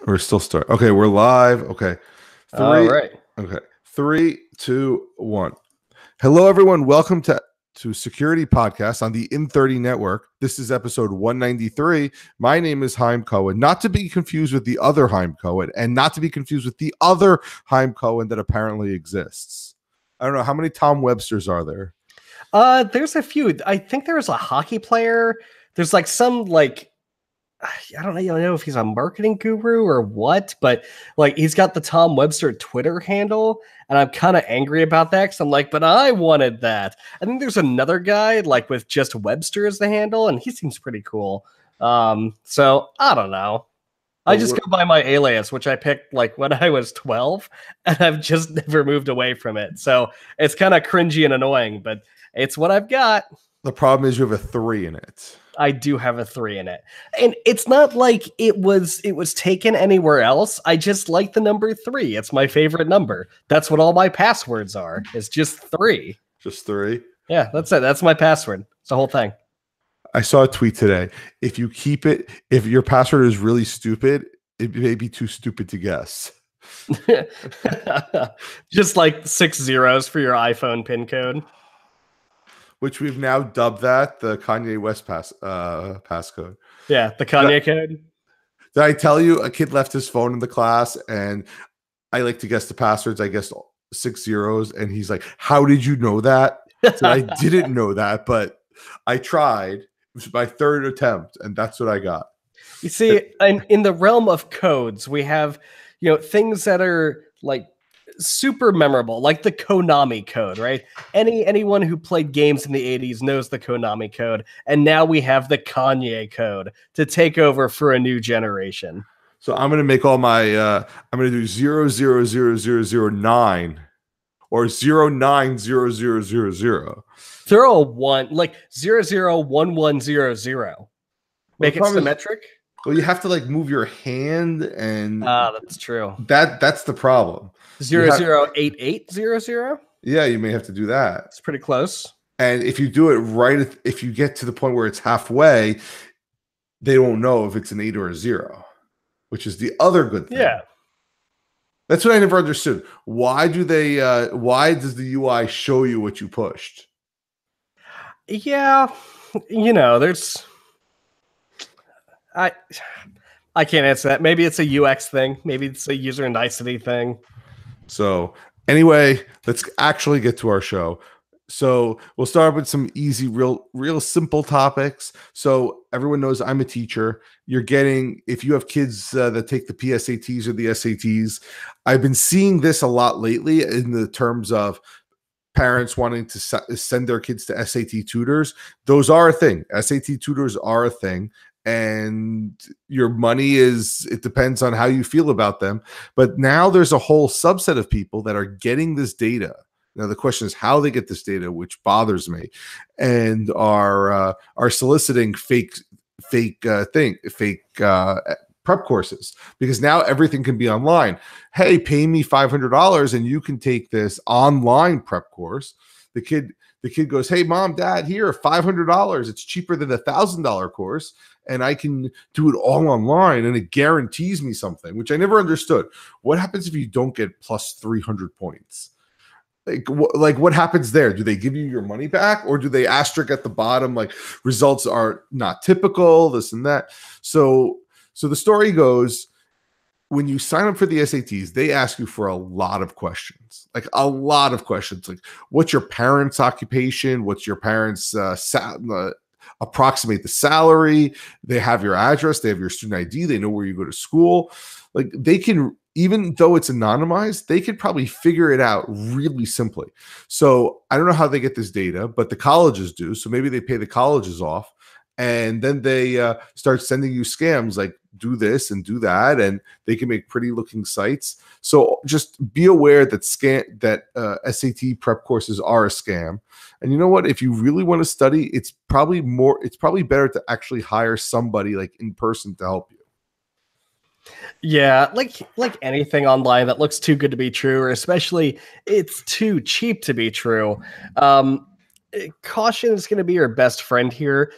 We're still start. Okay, we're live. Okay. All Three. right. Okay. 3, 2, 1. Hello, everyone. Welcome to Security Podcast on the In30 Network. This is episode 193. My name is Haim Cohen, not to be confused with the other Haim Cohen, and not to be confused with the other Haim Cohen that apparently exists. I don't know. How many Tom Websters are there? There's a few. I think there was a hockey player. There's like some I don't know if he's a marketing guru or what, but like he's got the Tom Webster Twitter handle, and I'm kind of angry about that because I'm like, but I wanted that. I think there's another guy like with just Webster as the handle, and he seems pretty cool. So I don't know. I just go by my alias, which I picked like when I was 12, and I've just never moved away from it. So it's kind of cringy and annoying, but it's what I've got. The problem is you have a 3 in it. I do have a 3 in it. And it's not like it was taken anywhere else. I just like the number 3. It's my favorite number. That's what all my passwords are. It's just 3. Just 3? Yeah, that's it. That's my password. It's the whole thing. I saw a tweet today. If your password is really stupid, it may be too stupid to guess. Just like 6 zeros for your iPhone PIN code. Which we've now dubbed that the Kanye West passcode. Yeah, the Kanye code. Did I tell you a kid left his phone in the class and I like to guess the passwords? I guessed 6 zeros and he's like, "How did you know that?" So I didn't know that, but I tried. It was my 3rd attempt, and that's what I got. You see, in the realm of codes, we have things that are like super memorable, like the Konami code, right? Anyone who played games in the 80s knows the Konami code, and now we have the Kanye code to take over for a new generation. So I'm going to make all my I'm going to do 0000009 or 090000. Throw a 1 like 001100. Make it symmetric. Well, you have to like move your hand, and that's true. That's the problem. 008800. Yeah, you may have to do that. It's pretty close. And if you do it right, if you get to the point where it's halfway, they won't know if it's an 8 or a 0, which is the other good thing. Yeah, that's what I never understood. Why do they? Why does the UI show you what you pushed? Yeah, there's. I can't answer that. Maybe it's a UX thing. Maybe it's a user nicety thing. So anyway, let's actually get to our show. So we'll start with some easy, real simple topics. So everyone knows I'm a teacher. If you have kids that take the PSATs or the SATs, I've been seeing this a lot lately in the terms of parents wanting to send their kids to SAT tutors. Those are a thing. SAT tutors are a thing. And your money it depends on how you feel about them. But now there's a whole subset of people that are getting this data. Now the question is how they get this data, which bothers me, and are soliciting fake prep courses, because now everything can be online. Hey, pay me $500 and you can take this online prep course. The kid goes, "Hey, mom, dad, here, $500. It's cheaper than a $1,000 course. And I can do it all online, and it guarantees me something," which I never understood. What happens if you don't get plus 300 points? Like what happens there? Do they give you your money back, or do they asterisk at the bottom like results are not typical, this and that? So the story goes, when you sign up for the SATs, they ask you for a lot of questions, like what's your parents' occupation? What's your parents' approximate the salary? They have your address, they have your student ID, they know where you go to school. Like they can, even though it's anonymized, they could probably figure it out really simply. So I don't know how they get this data, but the colleges do. So maybe they pay the colleges off, and then they start sending you scams like do this and do that, and they can make pretty looking sites. So just be aware that SAT prep courses are a scam. And you know what? If you really want to study, it's probably better to actually hire somebody like in person to help you. Yeah, like anything online that looks too good to be true, or especially it's too cheap to be true. Caution is going to be your best friend here.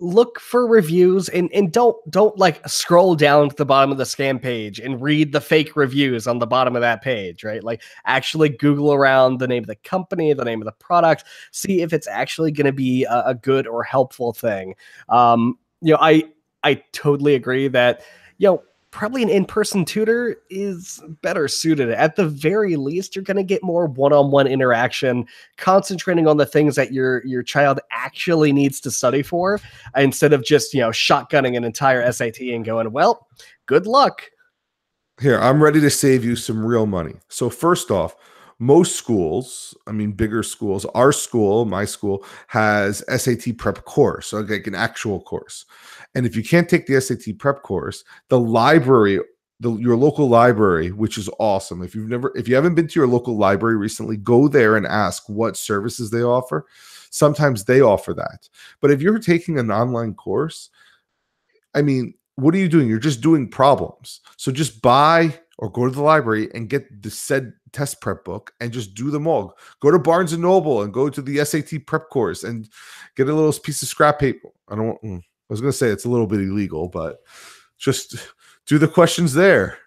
look for reviews and don't like scroll down to the bottom of the scam page and read the fake reviews on the bottom of that page, right? Like actually Google around the name of the company, the name of the product, see if it's actually going to be a good or helpful thing. I totally agree that, probably an in-person tutor is better suited. At the very least, you're going to get more one-on-one interaction, concentrating on the things that your child actually needs to study for, instead of just, shotgunning an entire SAT and going, well, good luck. Here, I'm ready to save you some real money. So first off, most schools, I mean, bigger schools, our school, my school, has SAT prep course, so like an actual course. And if you can't take the SAT prep course, the library, your local library, which is awesome. If you haven't been to your local library recently, go there and ask what services they offer. Sometimes they offer that. But if you're taking an online course, I mean, what are you doing? You're just doing problems. So just buy or go to the library and get the said test prep book and just do them all. Go to Barnes and Noble and go to the SAT prep course and get a little piece of scrap paper. I was going to say it's a little bit illegal, but just do the questions there.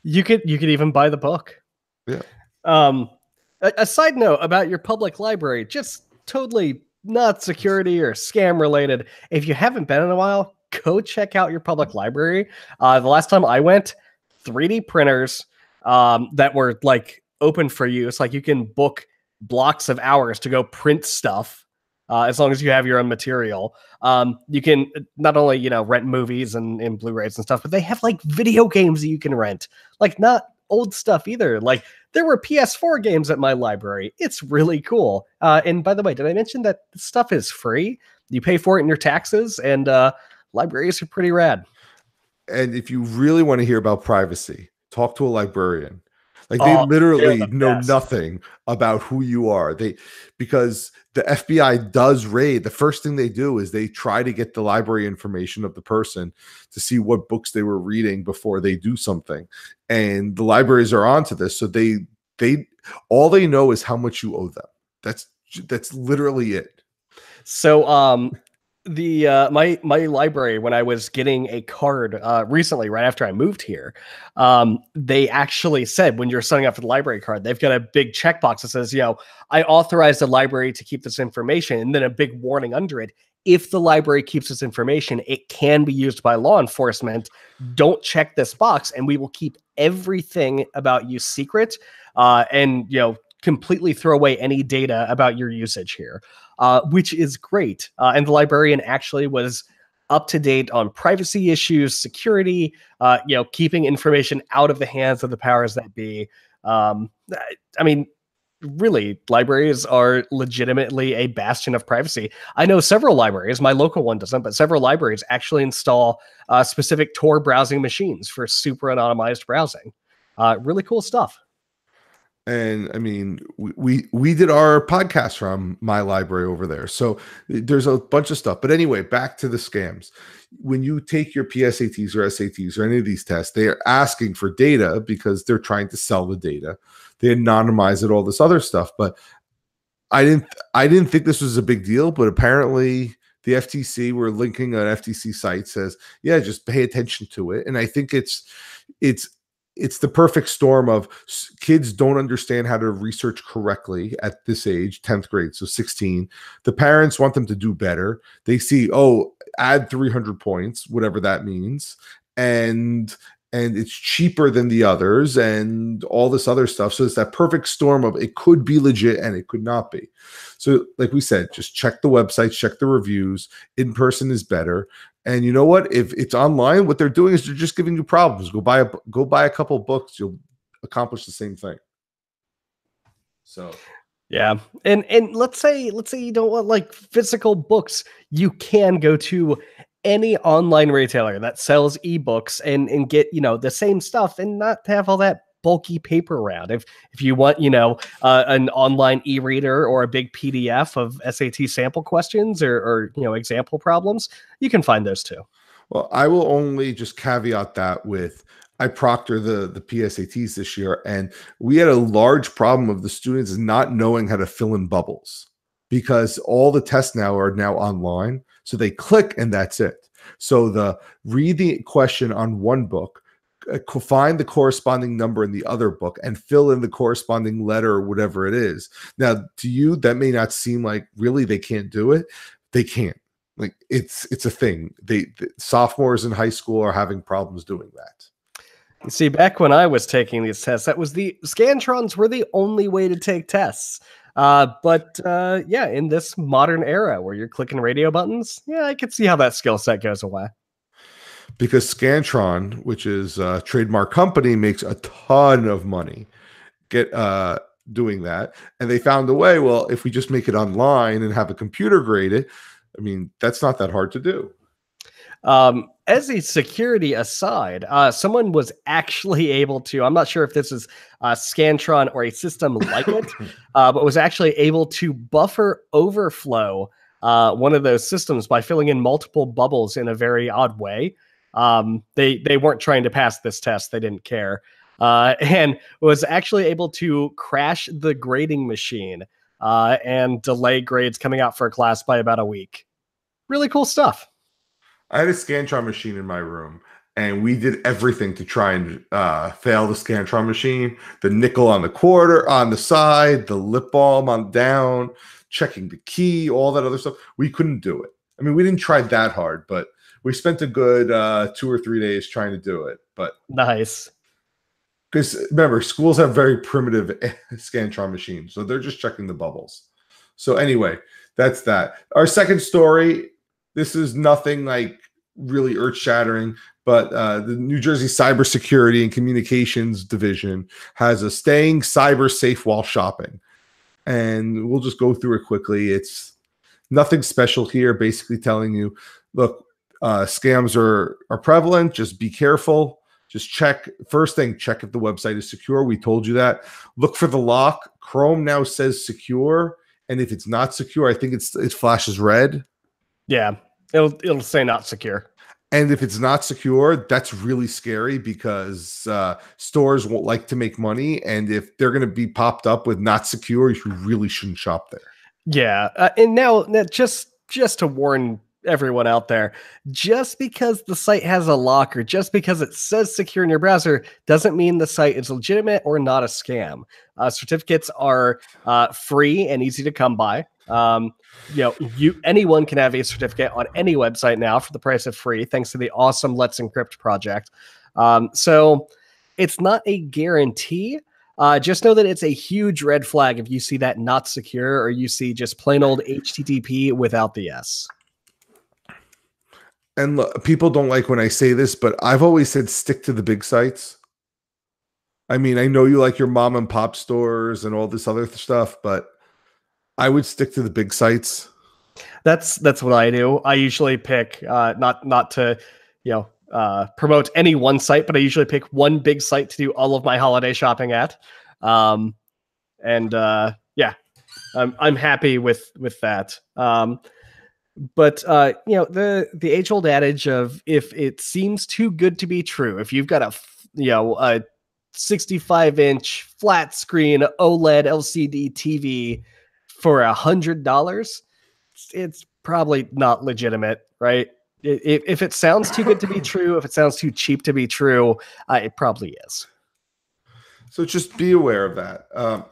You could even buy the book. Yeah. A side note about your public library, just totally not security or scam related. If you haven't been in a while, go check out your public library. The last time I went, 3D printers that were like open for use. Like you can book blocks of hours to go print stuff as long as you have your own material. You can not only, rent movies and Blu-rays and stuff, but they have like video games that you can rent. Like not old stuff either. Like there were PS4 games at my library. It's really cool. And by the way, did I mention that this stuff is free? You pay for it in your taxes, and libraries are pretty rad. And if you really want to hear about privacy, talk to a librarian. Like they literally know nothing about who you are. Because the FBI does raid. The first thing they do is they try to get the library information of the person to see what books they were reading before they do something. And the libraries are onto this. So they all they know is how much you owe them. That's literally it. So my library, when I was getting a card recently, right after I moved here, they actually said when you're signing up for the library card, they've got a big checkbox that says, I authorize the library to keep this information, and then a big warning under it. If the library keeps this information, it can be used by law enforcement. Don't check this box, and we will keep everything about you secret, and completely throw away any data about your usage here. Which is great. And the librarian actually was up to date on privacy issues, security, keeping information out of the hands of the powers that be. I mean, really, libraries are legitimately a bastion of privacy. I know several libraries, my local one doesn't, but several libraries actually install specific Tor browsing machines for super anonymized browsing. Really cool stuff. And I mean, we did our podcast from my library over there. So there's a bunch of stuff. But anyway, back to the scams. When you take your PSATs or SATs or any of these tests, they are asking for data because they're trying to sell the data. They anonymize it, all this other stuff. But I didn't think this was a big deal, but apparently the FTC, we're linking an FTC site, says, yeah, just pay attention to it. And I think it's the perfect storm of kids don't understand how to research correctly at this age, 10th grade, so 16. The parents want them to do better. They see, add 300 points, whatever that means, and it's cheaper than the others and all this other stuff. So it's that perfect storm of it could be legit and it could not be. So like we said, just check the website, check the reviews. In person is better. And you know what? If it's online, what they're doing is they're just giving you problems. Go buy a couple books. You'll accomplish the same thing. So, yeah. And let's say you don't want like physical books. You can go to any online retailer that sells ebooks and get, the same stuff and not have all that bulky paper around. If you want, an online e-reader or a big PDF of SAT sample questions or example problems, you can find those too. Well, I will only just caveat that with I proctor the PSATs this year, and we had a large problem of the students not knowing how to fill in bubbles because all the tests now are online. So they click and that's it. So the read the question on one book, find the corresponding number in the other book, and fill in the corresponding letter or whatever it is. Now, to you, that may not seem like really they can't do it. They can't. Like it's a thing. The sophomores in high school are having problems doing that. You see, back when I was taking these tests, that was the Scantrons were the only way to take tests. But in this modern era where you're clicking radio buttons, yeah, I could see how that skill set goes away. Because Scantron, which is a trademark company, makes a ton of money doing that. And they found a way, well, if we just make it online and have a computer grade it, I mean, that's not that hard to do. As a security aside, someone was actually able to, I'm not sure if this is Scantron or a system like it, but was actually able to buffer overflow one of those systems by filling in multiple bubbles in a very odd way. They weren't trying to pass this test. They didn't care. And was actually able to crash the grading machine and delay grades coming out for a class by about a week. Really cool stuff. I had a Scantron machine in my room, and we did everything to try and fail the Scantron machine. The nickel on the quarter, on the side, the lip balm on down, checking the key, all that other stuff. We couldn't do it. I mean, we didn't try that hard, but we spent a good 2 or 3 days trying to do it. But nice. Because remember, schools have very primitive Scantron machines, so they're just checking the bubbles. So anyway, that's that. Our second story, this is nothing like really earth-shattering, but the New Jersey Cybersecurity and Communications Division has a staying cyber safe while shopping. And we'll just go through it quickly. It's nothing special here, basically telling you, look, scams are prevalent. Just be careful. Just check. First thing, check if the website is secure. We told you that. Look for the lock. Chrome now says secure. And if it's not secure, I think it flashes red. Yeah, it'll say not secure. And if it's not secure, that's really scary because stores won't like to make money. And if they're going to be popped up with not secure, you really shouldn't shop there. Yeah. And now just to warn everyone out there, just because the site has a lock or just because it says secure in your browser doesn't mean the site is legitimate or not a scam. Certificates are free and easy to come by. Anyone can have a certificate on any website now for the price of free, thanks to the awesome Let's Encrypt project. So it's not a guarantee. Just know that it's a huge red flag if you see that not secure or you see just plain old HTTP without the S. And look, people don't like when I say this, but I've always said stick to the big sites. I mean, I know you like your mom and pop stores and all this other stuff, but I would stick to the big sites. That's what I do. I usually pick not to promote any one site, but I usually pick one big site to do all of my holiday shopping at. I'm happy with that. But the age-old adage of if it seems too good to be true, if you've got a 65-inch flat screen OLED LCD TV for $100, it's probably not legitimate, right? If it sounds too good to be true, if it sounds too cheap to be true, it probably is. So just be aware of that.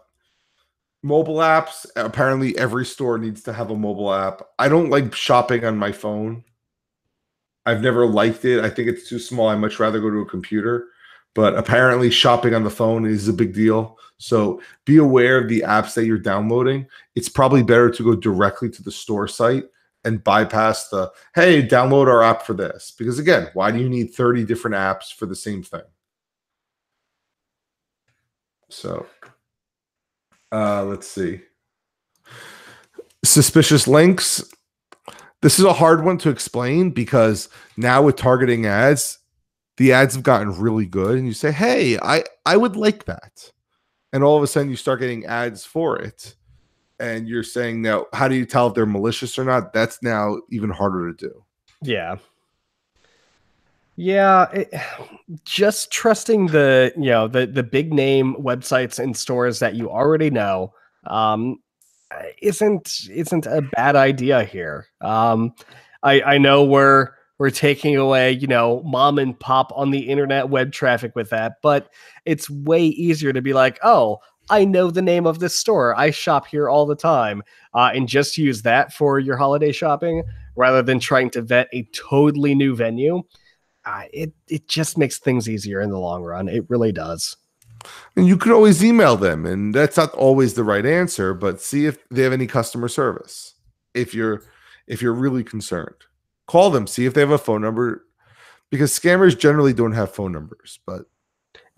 Mobile apps, apparently every store needs to have a mobile app. I don't like shopping on my phone. I've never liked it. I think it's too small. I'd much rather go to a computer. But apparently shopping on the phone is a big deal. So be aware of the apps that you're downloading. It's probably better to go directly to the store site and bypass the, hey, download our app for this. Because again, why do you need 30 different apps for the same thing? So let's see. Suspicious links. This is a hard one to explain because now with targeting ads, the ads have gotten really good. And you say, hey, I would like that. And all of a sudden you start getting ads for it. And you're saying, now, how do you tell if they're malicious or not? That's now even harder to do. Yeah. Yeah, just trusting the big name websites and stores that you already know isn't a bad idea here. I know we're taking away, mom and pop on the internet web traffic with that, but it's way easier to be like, oh, I know the name of this store. I shop here all the time, and just use that for your holiday shopping rather than trying to vet a totally new venue. It just makes things easier in the long run. It really does. And you could always email them, and that's not always the right answer, but see if they have any customer service. If you're really concerned, call them, see if they have a phone number, because scammers generally don't have phone numbers. But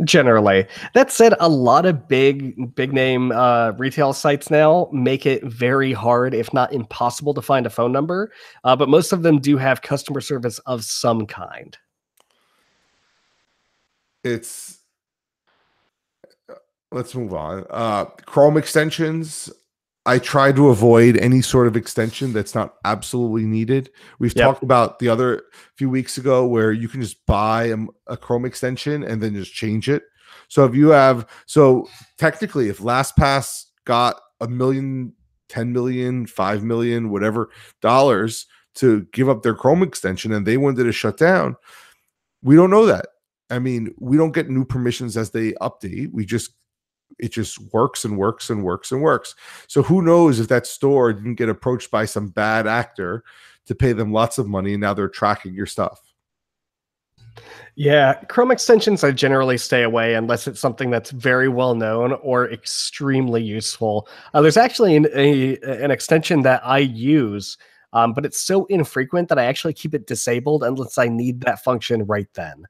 generally, that said, a lot of big name retail sites now make it very hard, if not impossible, to find a phone number. But most of them do have customer service of some kind. Let's move on. Chrome extensions. I try to avoid any sort of extension that's not absolutely needed. We've talked about the other few weeks ago where you can just buy a Chrome extension and then just change it. So technically, if LastPass got $1 million, 10 million, 5 million, whatever dollars to give up their Chrome extension and they wanted to shut down, we don't know that. I mean, we don't get new permissions as they update. It just works and works and works and works. So who knows if that store didn't get approached by some bad actor to pay them lots of money and now they're tracking your stuff. Yeah, Chrome extensions I generally stay away unless it's something that's very well known or extremely useful. There's actually an extension that I use, but it's so infrequent that I actually keep it disabled unless I need that function right then.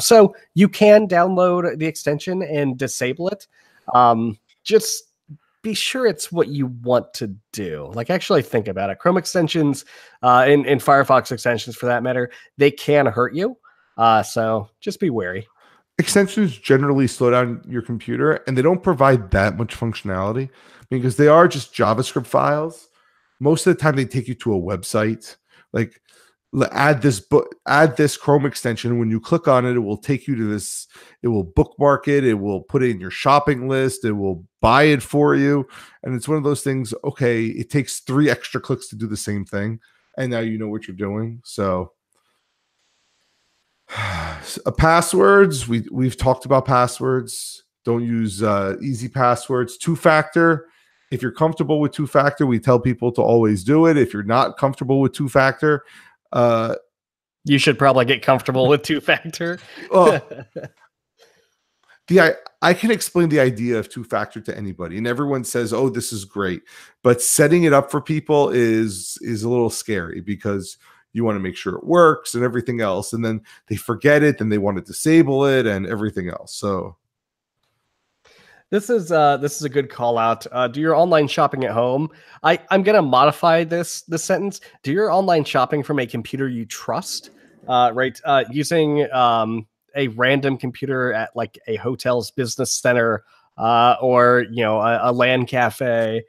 So you can download the extension and disable it. Just be sure it's what you want to do. Like, actually think about it. Chrome extensions, and Firefox extensions for that matter, they can hurt you. So just be wary. Extensions generally slow down your computer and they don't provide that much functionality because they are just JavaScript files. Most of the time they take you to a website. Like, add this Chrome extension. When you click on it, it will take you to this. It will bookmark it. It will put it in your shopping list. It will buy it for you. And it's one of those things. Okay, it takes 3 extra clicks to do the same thing, and now you know what you're doing. So, passwords. We've talked about passwords. Don't use easy passwords. 2-factor. If you're comfortable with 2-factor, we tell people to always do it. If you're not comfortable with 2-factor, you should probably get comfortable with 2-factor. Well, I can explain the idea of 2-factor to anybody, and everyone says, "Oh, this is great," but setting it up for people is a little scary because you want to make sure it works and everything else, and then they forget it, and they want to disable it and everything else. So. This is a good call out. Do your online shopping at home. I'm gonna modify this sentence. Do your online shopping from a computer you trust, right? Using a random computer at like a hotel's business center, or a LAN cafe,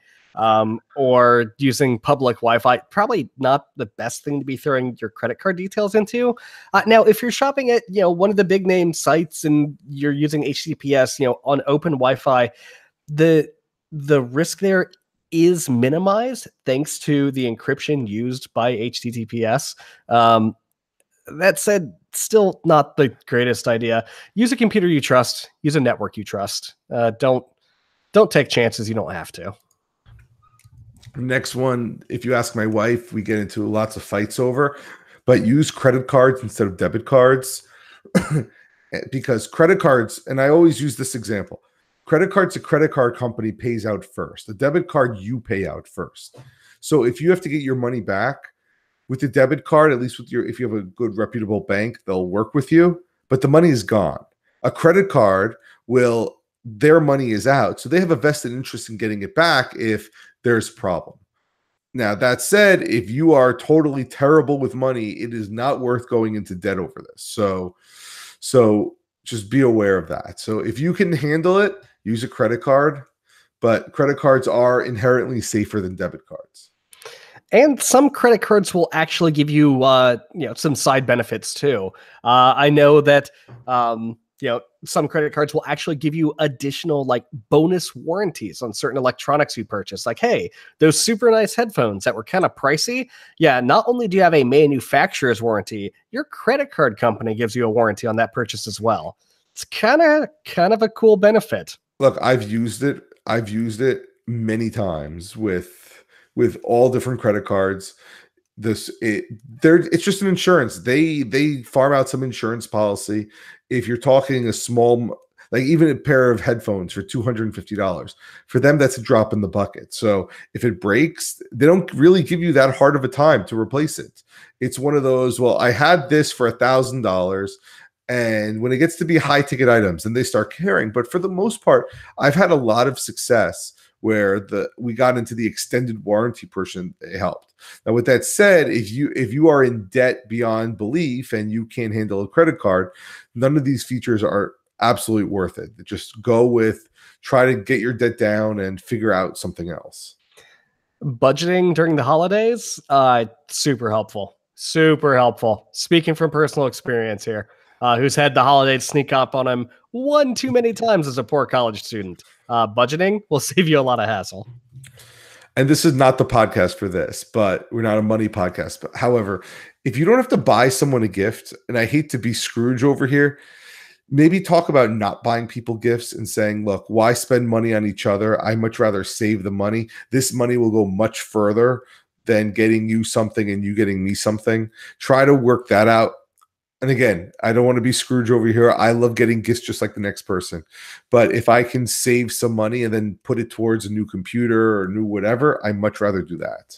or using public Wi-Fi. Probably not the best thing to be throwing your credit card details into. Now, if you're shopping at one of the big name sites and you're using HTTPS, on open Wi-Fi, the risk there is minimized thanks to the encryption used by HTTPS. That said, still not the greatest idea. Use a computer you trust. Use a network you trust. Don't take chances you don't have to. Next one, if you ask my wife, we get into lots of fights over, but use credit cards instead of debit cards because credit cards, and I always use this example, credit cards, a credit card company pays out first. The debit card, you pay out first. So if you have to get your money back with the debit card, at least if you have a good reputable bank, they'll work with you, but the money is gone. A credit card their money is out. So they have a vested interest in getting it back if there's a problem. Now, that said, if you are totally terrible with money, it is not worth going into debt over this. So just be aware of that. So if you can handle it, use a credit card, but credit cards are inherently safer than debit cards. And some credit cards will actually give you, some side benefits too. I know that some credit cards will actually give you additional like bonus warranties on certain electronics you purchase. Like, hey, those super nice headphones that were kind of pricey. Yeah, not only do you have a manufacturer's warranty, your credit card company gives you a warranty on that purchase as well. It's kind of a cool benefit. Look, I've used it. I've used it many times with all different credit cards. It's just an insurance. They farm out some insurance policy. If you're talking a small, like even a pair of headphones for $250, for them that's a drop in the bucket. So if it breaks, they don't really give you that hard of a time to replace it. It's one of those, well, I had this for $1,000, and when it gets to be high ticket items, then they start caring. But for the most part, I've had a lot of success where we got into the extended warranty portion. It helped. Now, with that said, if you are in debt beyond belief and you can't handle a credit card, none of these features are absolutely worth it. Just try to get your debt down and figure out something else. Budgeting during the holidays, super helpful. Super helpful. Speaking from personal experience here, who's had the holidays sneak up on him one too many times as a poor college student. Budgeting will save you a lot of hassle. And this is not the podcast for this, but we're not a money podcast. But however, if you don't have to buy someone a gift, and I hate to be Scrooge over here, maybe talk about not buying people gifts and saying, look, why spend money on each other? I much rather save the money. This money will go much further than getting you something and you getting me something. Try to work that out. And again, I don't want to be Scrooge over here. I love getting gifts just like the next person. But if I can save some money and then put it towards a new computer or new whatever, I much rather do that.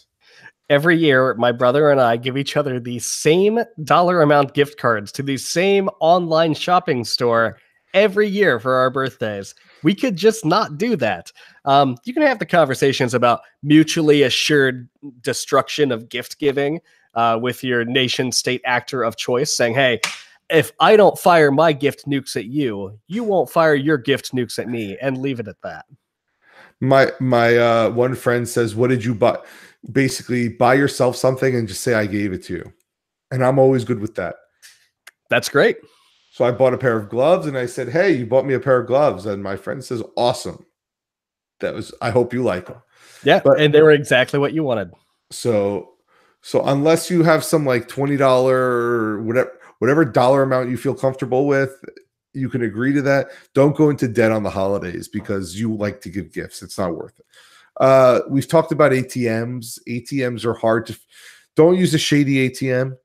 Every year, my brother and I give each other the same dollar amount gift cards to the same online shopping store every year for our birthdays. We could just not do that. You can have the conversations about mutually assured destruction of gift giving with your nation state actor of choice, saying, hey, if I don't fire my gift nukes at you, you won't fire your gift nukes at me, and leave it at that. My one friend says, what did you buy? Basically, buy yourself something and just say, I gave it to you. And I'm always good with that. That's great. So I bought a pair of gloves and I said, hey, you bought me a pair of gloves. And my friend says, awesome. I hope you like them. Yeah. And they were exactly what you wanted. So unless you have some like $20 or whatever dollar amount you feel comfortable with, you can agree to that. Don't go into debt on the holidays because you like to give gifts. It's not worth it. We've talked about ATMs. ATMs are hard to. Don't use a shady ATM.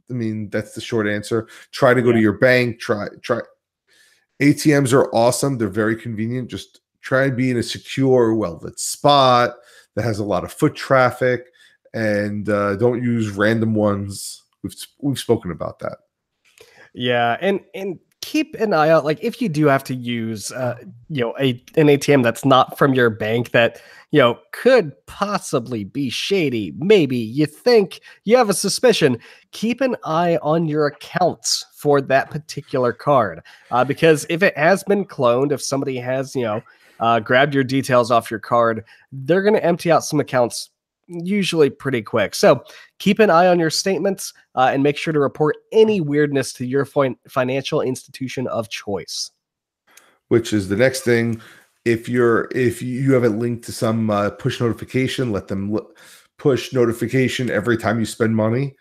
I mean, that's the short answer. Try to go to your bank. Try. ATMs are awesome. They're very convenient. Just try and be in a secure, well-lit spot that has a lot of foot traffic, and don't use random ones. We've spoken about that. Yeah, and keep an eye out. Like if you do have to use, an ATM that's not from your bank that could possibly be shady. Maybe you think you have a suspicion. Keep an eye on your accounts for that particular card, because if it has been cloned, if somebody has grabbed your details off your card, they're going to empty out some accounts usually pretty quick. So keep an eye on your statements and make sure to report any weirdness to your financial institution of choice. Which is the next thing. If you have it linked to some push notification, let them push notification every time you spend money.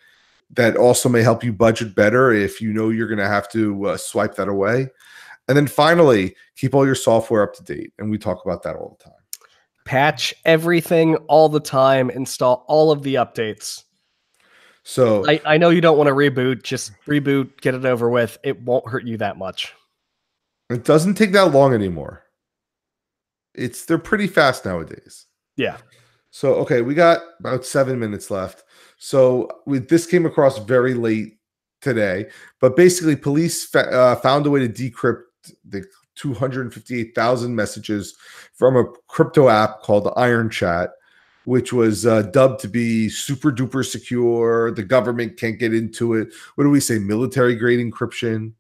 That also may help you budget better if you know you're going to have to swipe that away. And then finally, keep all your software up to date. And we talk about that all the time. Patch everything all the time. Install all of the updates. So I know you don't want to reboot. Just reboot, get it over with. It won't hurt you that much. It doesn't take that long anymore. They're pretty fast nowadays. Yeah. So, okay, we got about 7 minutes left. So this came across very late today, but basically police found a way to decrypt the 258,000 messages from a crypto app called Iron Chat, which was dubbed to be super duper secure. The government can't get into it. What do we say? Military grade encryption.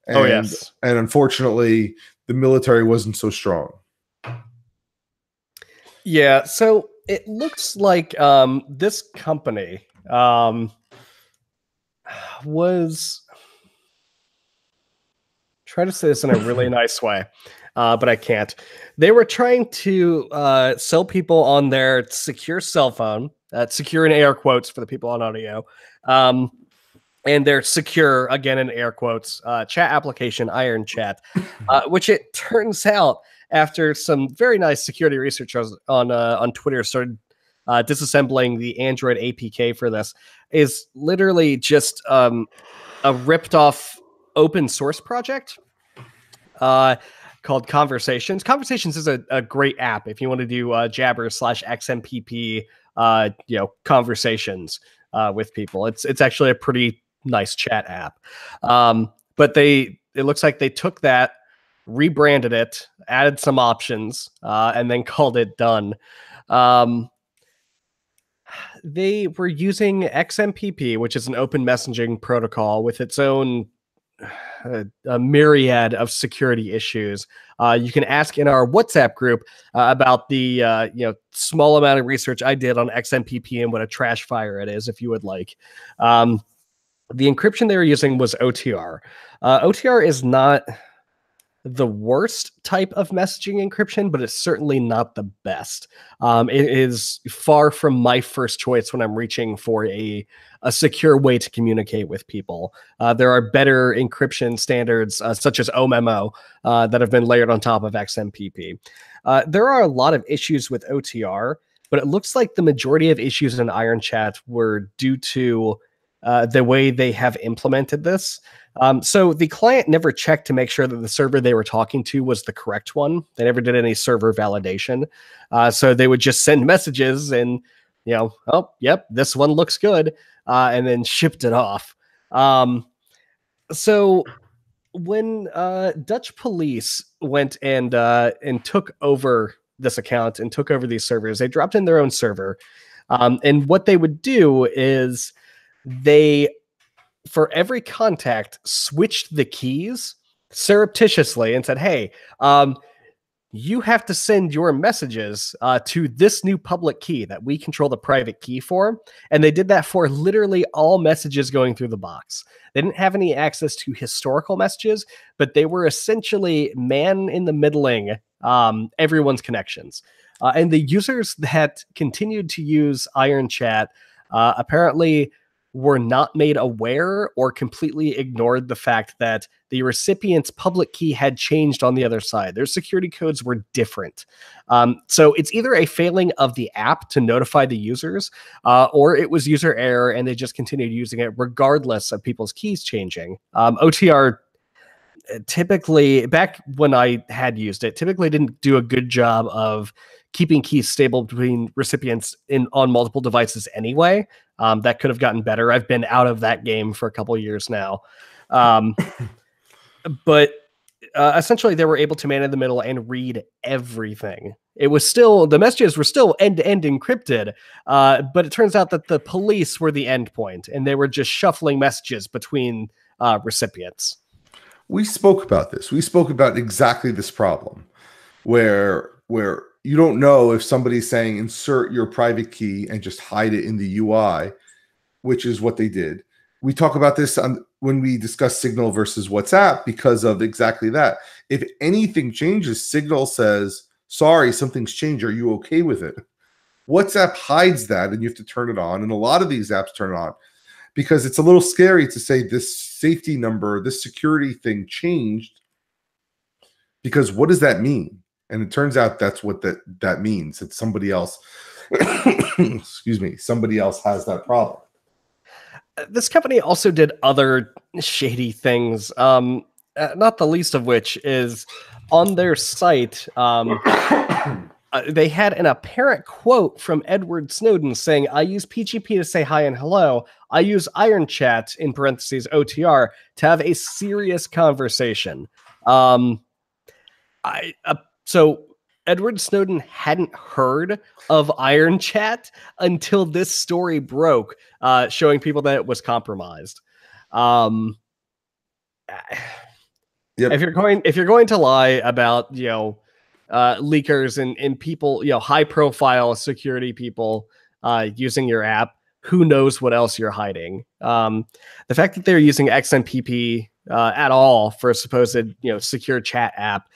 And, yes. And unfortunately, the military wasn't so strong. Yeah. So it looks like this company was try to say this in a really nice way, but I can't. They were trying to sell people on their secure cell phone, secure in air quotes for the people on audio, and their secure, again in air quotes, chat application, Iron Chat, which it turns out, after some very nice security researchers on Twitter started disassembling the Android APK for this, is literally just a ripped off open source project called Conversations. Conversations is a great app if you want to do Jabber / XMPP conversations with people. It's actually a pretty nice chat app. But it looks like they took that, rebranded it, added some options, and then called it done. They were using XMPP, which is an open messaging protocol with its own a myriad of security issues. You can ask in our WhatsApp group about the small amount of research I did on XMPP and what a trash fire it is, if you would like. The encryption they were using was OTR. OTR is not the worst type of messaging encryption, but it's certainly not the best. It is far from my first choice when I'm reaching for a secure way to communicate with people. There are better encryption standards, such as OMEMO, that have been layered on top of XMPP. There are a lot of issues with OTR, but it looks like the majority of issues in Iron Chat were due to the way they have implemented this. So the client never checked to make sure that the server they were talking to was the correct one. They never did any server validation. So they would just send messages and, oh, yep, this one looks good, and then shipped it off. So when Dutch police went and took over this account and took over these servers, they dropped in their own server. And what they would do is they, for every contact, switched the keys surreptitiously and said, hey, you have to send your messages to this new public key that we control the private key for. And they did that for literally all messages going through the box. They didn't have any access to historical messages, but they were essentially man-in-the-middling everyone's connections. And the users that continued to use Iron Chat apparently were not made aware or completely ignored the fact that the recipient's public key had changed on the other side. Their security codes were different. So it's either a failing of the app to notify the users, or it was user error and they just continued using it regardless of people's keys changing. OTR typically, back when I had used it, typically didn't do a good job of keeping keys stable between recipients on multiple devices anyway. That could have gotten better. I've been out of that game for a couple of years now. But essentially they were able to man in the middle and read everything. It was still, the messages were still end-to-end encrypted, but it turns out that the police were the endpoint and they were just shuffling messages between recipients. We spoke about this. We spoke about exactly this problem where you don't know if somebody's saying insert your private key and just hide it in the UI, which is what they did. We talk about this when we discuss Signal versus WhatsApp because of exactly that. If anything changes, Signal says, sorry, something's changed. Are you okay with it? WhatsApp hides that and you have to turn it on. And a lot of these apps turn it on because it's a little scary to say this safety number, this security thing changed, because what does that mean? And it turns out that's what that means. It's somebody else, excuse me, somebody else has that problem. This company also did other shady things, not the least of which is on their site, they had an apparent quote from Edward Snowden saying, I use PGP to say hi and hello. I use Iron Chat, in parentheses, OTR, to have a serious conversation. So Edward Snowden hadn't heard of Iron Chat until this story broke, showing people that it was compromised. Yep. If you're going to lie about, leakers and people, high profile security people using your app, who knows what else you're hiding. The fact that they're using XMPP at all for a supposed secure chat app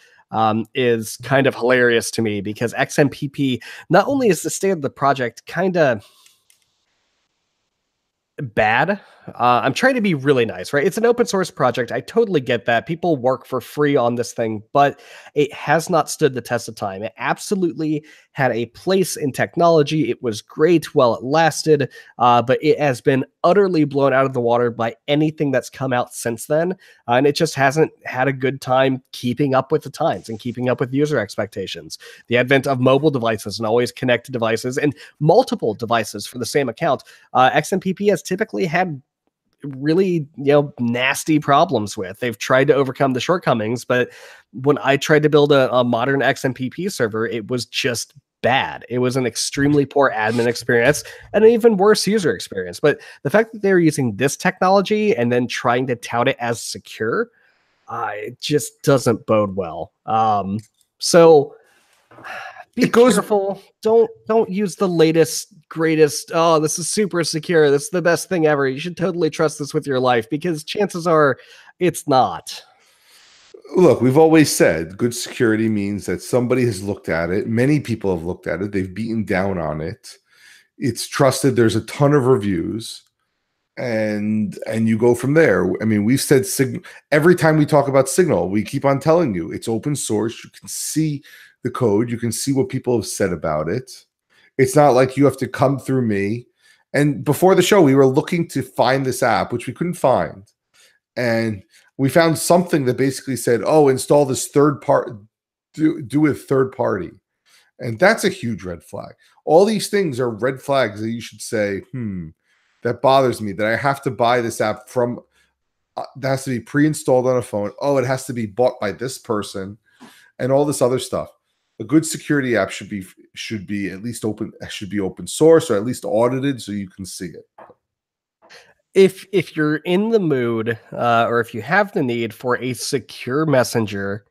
is kind of hilarious to me, because XMPP, not only is the state of the project kind of bad. I'm trying to be really nice, right? It's an open source project. I totally get that. People work for free on this thing, but it has not stood the test of time. It absolutely had a place in technology. It was great while it lasted, but it has been utterly blown out of the water by anything that's come out since then. And it just hasn't had a good time keeping up with the times and keeping up with user expectations. The advent of mobile devices and always connected devices and multiple devices for the same account, XMPP has typically had really nasty problems with. They've tried to overcome the shortcomings, but when I tried to build a modern XMPP server, it was just bad. It was an extremely poor admin experience and an even worse user experience. But the fact that they're using this technology and then trying to tout it as secure, it just doesn't bode well. So be careful. Don't use the latest, greatest, oh, this is super secure, this is the best thing ever, you should totally trust this with your life, because chances are it's not. Look, we've always said good security means that somebody has looked at it. Many people have looked at it. They've beaten down on it. It's trusted. There's a ton of reviews, and you go from there. I mean, we've said every time we talk about Signal, we keep on telling you it's open source. You can see the code. You can see what people have said about it. It's not like you have to come through me. And before the show, we were looking to find this app, which we couldn't find. And we found something that basically said, oh, install this third part, do a third party. And that's a huge red flag. All these things are red flags that you should say, that bothers me, that I have to buy this app from, that has to be pre-installed on a phone. Oh, it has to be bought by this person and all this other stuff. A good security app should be at least open, should be open source or at least audited so you can see it. If you're in the mood, or if you have the need for a secure messenger,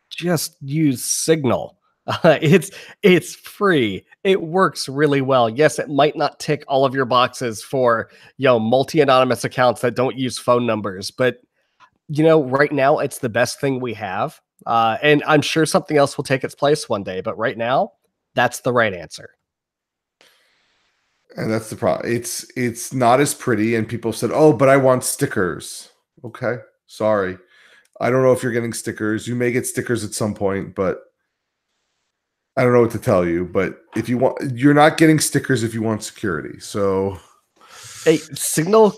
just use Signal. It's free. It works really well. Yes, it might not tick all of your boxes for multi-anonymous accounts that don't use phone numbers, but right now it's the best thing we have. And I'm sure something else will take its place one day, but right now, that's the right answer. And that's the problem. It's not as pretty, and people said, oh, but I want stickers. Okay, sorry. I don't know if you're getting stickers. You may get stickers at some point, but I don't know what to tell you. But if you want, you're not getting stickers if you want security. So, hey, Signal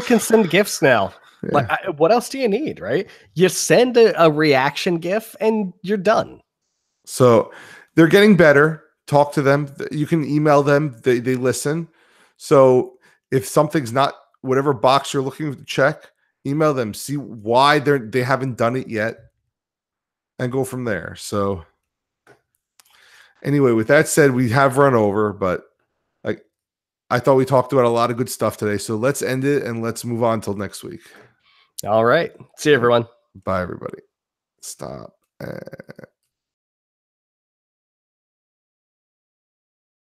can send gifts now. Yeah. Like, what else do you need, right? You send a reaction GIF and you're done. So they're getting better. Talk to them. You can email them. They listen. So if something's not whatever box you're looking to check, email them. See why they haven't done it yet, and go from there. So anyway, with that said, we have run over, but I thought we talked about a lot of good stuff today. So let's end it and let's move on till next week. All right. See you, everyone. Bye, everybody. Stop.